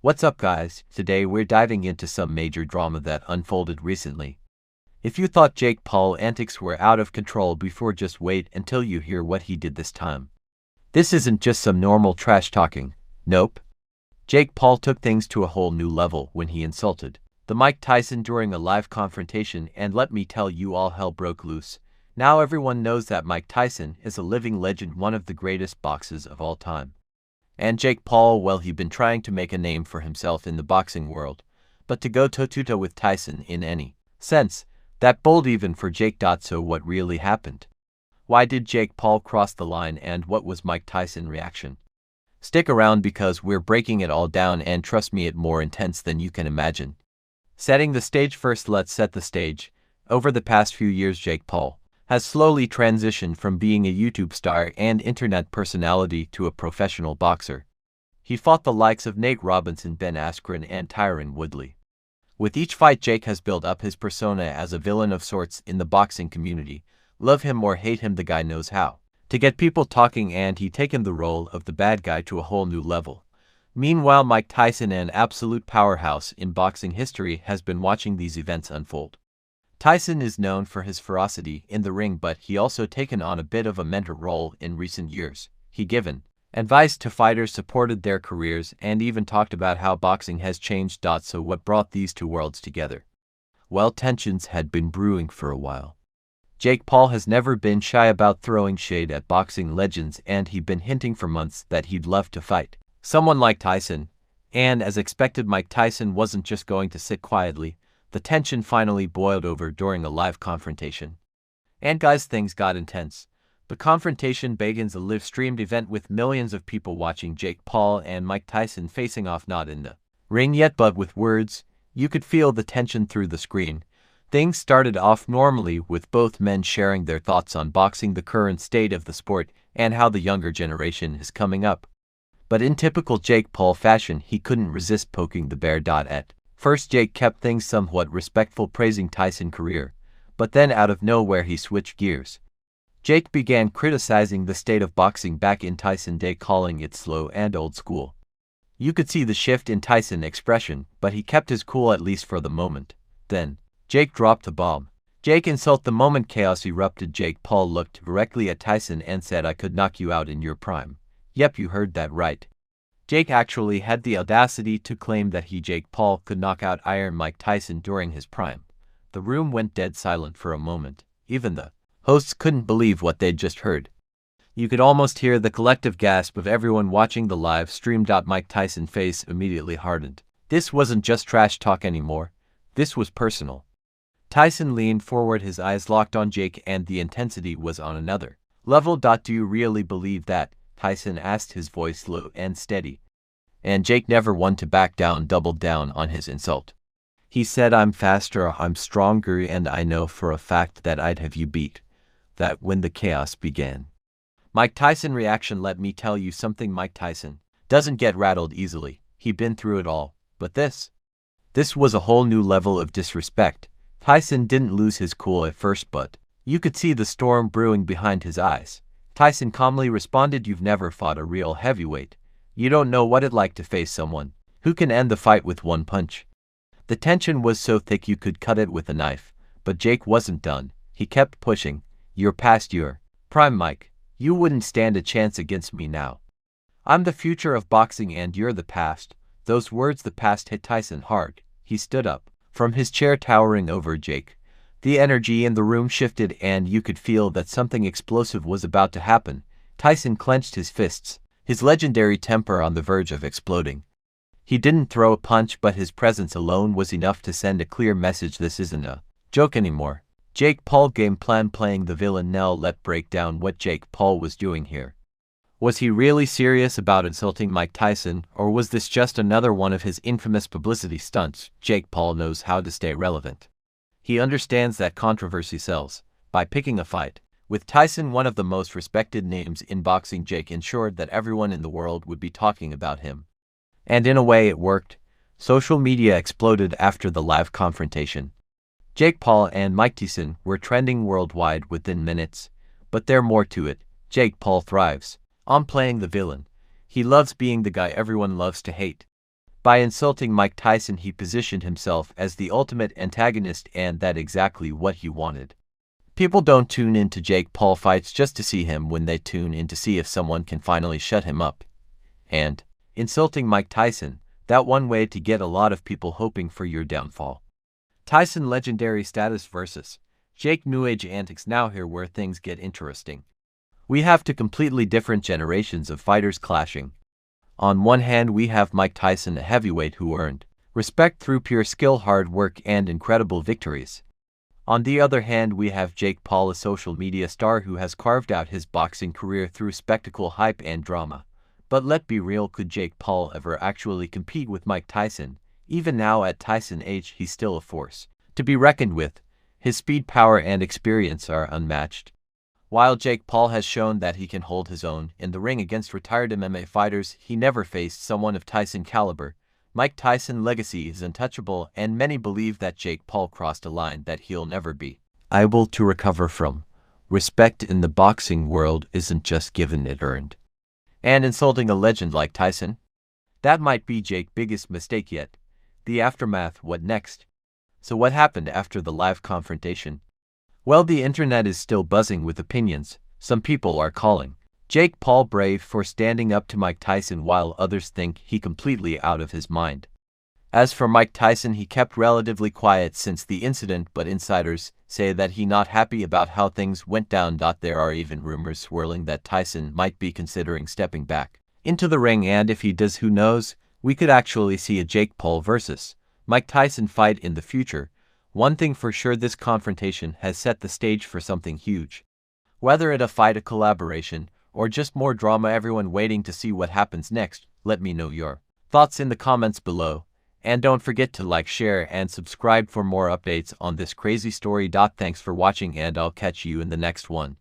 What's up, guys? Today we're diving into some major drama that unfolded recently. If you thought Jake Paul's antics were out of control before, just wait until you hear what he did this time. This isn't just some normal trash talking. Nope. Jake Paul took things to a whole new level when he insulted the Mike Tyson during a live confrontation, and let me tell you, all hell broke loose. Now everyone knows that Mike Tyson is a living legend, one of the greatest boxers of all time. And Jake Paul, well, he'd been trying to make a name for himself in the boxing world, but to go toe-to-toe with Tyson in any sense, that bold even for Jake. So what really happened? Why did Jake Paul cross the line, and what was Mike Tyson's reaction? Stick around because we're breaking it all down, and trust me, it's more intense than you can imagine. Setting the stage first, let's set the stage. Over the past few years, Jake Paul has slowly transitioned from being a YouTube star and internet personality to a professional boxer. He fought the likes of Nate Robinson, Ben Askren, and Tyron Woodley. With each fight, Jake has built up his persona as a villain of sorts in the boxing community. Love him or hate him, the guy knows how to get people talking, and he's taken the role of the bad guy to a whole new level. Meanwhile, Mike Tyson, an absolute powerhouse in boxing history, has been watching these events unfold. Tyson is known for his ferocity in the ring, but he also taken on a bit of a mentor role in recent years. He given advice to fighters, supported their careers, and even talked about how boxing has changed. So what brought these two worlds together? Well, tensions had been brewing for a while. Jake Paul has never been shy about throwing shade at boxing legends, and he'd been hinting for months that he'd love to fight someone like Tyson. And as expected, Mike Tyson wasn't just going to sit quietly. The tension finally boiled over during a live confrontation. And guys, things got intense. The confrontation begins, a live-streamed event with millions of people watching Jake Paul and Mike Tyson facing off, not in the ring yet, but with words. You could feel the tension through the screen. Things started off normally, with both men sharing their thoughts on boxing, the current state of the sport, and how the younger generation is coming up. But in typical Jake Paul fashion, he couldn't resist poking the bear. At first, Jake kept things somewhat respectful, praising Tyson's career, but then out of nowhere he switched gears. Jake began criticizing the state of boxing back in Tyson's day, calling it slow and old school. You could see the shift in Tyson's expression, but he kept his cool, at least for the moment. Then Jake dropped a bomb. Jake insulted the moment chaos erupted. Jake Paul looked directly at Tyson and said, "I could knock you out in your prime." Yep, you heard that right. Jake actually had the audacity to claim that Jake Paul could knock out Iron Mike Tyson during his prime. The room went dead silent for a moment. Even the hosts couldn't believe what they'd just heard. You could almost hear the collective gasp of everyone watching the live stream. Mike Tyson's face immediately hardened. This wasn't just trash talk anymore. This was personal. Tyson leaned forward, his eyes locked on Jake, and the intensity was on another level. Do you really believe that? Tyson asked, his voice low and steady. And Jake, never one to back down, doubled down on his insult. He said, "I'm faster, I'm stronger, and I know for a fact that I'd have you beat." That when the chaos began. Mike Tyson's reaction, let me tell you something, Mike Tyson doesn't get rattled easily. He'd been through it all. But this was a whole new level of disrespect. Tyson didn't lose his cool at first, but you could see the storm brewing behind his eyes. Tyson calmly responded, "You've never fought a real heavyweight. You don't know what it's like to face someone who can end the fight with one punch." The tension was so thick you could cut it with a knife, but Jake wasn't done. He kept pushing. "You're past your prime, Mike. You wouldn't stand a chance against me now. I'm the future of boxing and you're the past." Those words, the past, hit Tyson hard. He stood up from his chair, towering over Jake. The energy in the room shifted, and you could feel that something explosive was about to happen. Tyson clenched his fists, his legendary temper on the verge of exploding. He didn't throw a punch, but his presence alone was enough to send a clear message: this isn't a joke anymore. Jake Paul game plan, playing the villain. Now let's break down what Jake Paul was doing here. Was he really serious about insulting Mike Tyson, or was this just another one of his infamous publicity stunts? Jake Paul knows how to stay relevant. He understands that controversy sells. By picking a fight with Tyson, one of the most respected names in boxing, Jake ensured that everyone in the world would be talking about him. And in a way, it worked. Social media exploded after the live confrontation. Jake Paul and Mike Tyson were trending worldwide within minutes. But there's more to it. Jake Paul thrives on playing the villain. He loves being the guy everyone loves to hate. By insulting Mike Tyson, he positioned himself as the ultimate antagonist, and that's exactly what he wanted. People don't tune into Jake Paul fights just to see him when they tune in to see if someone can finally shut him up. And insulting Mike Tyson, that one way to get a lot of people hoping for your downfall. Tyson legendary status versus Jake new age antics. Now here where things get interesting. We have two completely different generations of fighters clashing. On one hand we have Mike Tyson, a heavyweight who earned respect through pure skill, hard work, and incredible victories. On the other hand we have Jake Paul, a social media star who has carved out his boxing career through spectacle, hype, and drama. But let's be real, could Jake Paul ever actually compete with Mike Tyson? Even now at Tyson's age, he's still a force to be reckoned with. His speed, power, and experience are unmatched. While Jake Paul has shown that he can hold his own in the ring against retired MMA fighters, he never faced someone of Tyson caliber. Mike Tyson's legacy is untouchable, and many believe that Jake Paul crossed a line that he'll never be able to recover from. Respect in the boxing world isn't just given, it earned. And insulting a legend like Tyson? That might be Jake's biggest mistake yet. The aftermath, what next? So what happened after the live confrontation? Well, the internet is still buzzing with opinions. Some people are calling Jake Paul brave for standing up to Mike Tyson, while others think he completely out of his mind. As for Mike Tyson, he kept relatively quiet since the incident, but insiders say that he's not happy about how things went down. There are even rumors swirling that Tyson might be considering stepping back into the ring, and if he does, who knows, we could actually see a Jake Paul versus Mike Tyson fight in the future. One thing for sure, this confrontation has set the stage for something huge. Whether it a fight, a collaboration, or just more drama, everyone waiting to see what happens next. Let me know your thoughts in the comments below. And don't forget to like, share, and subscribe for more updates on this crazy story. Thanks for watching, and I'll catch you in the next one.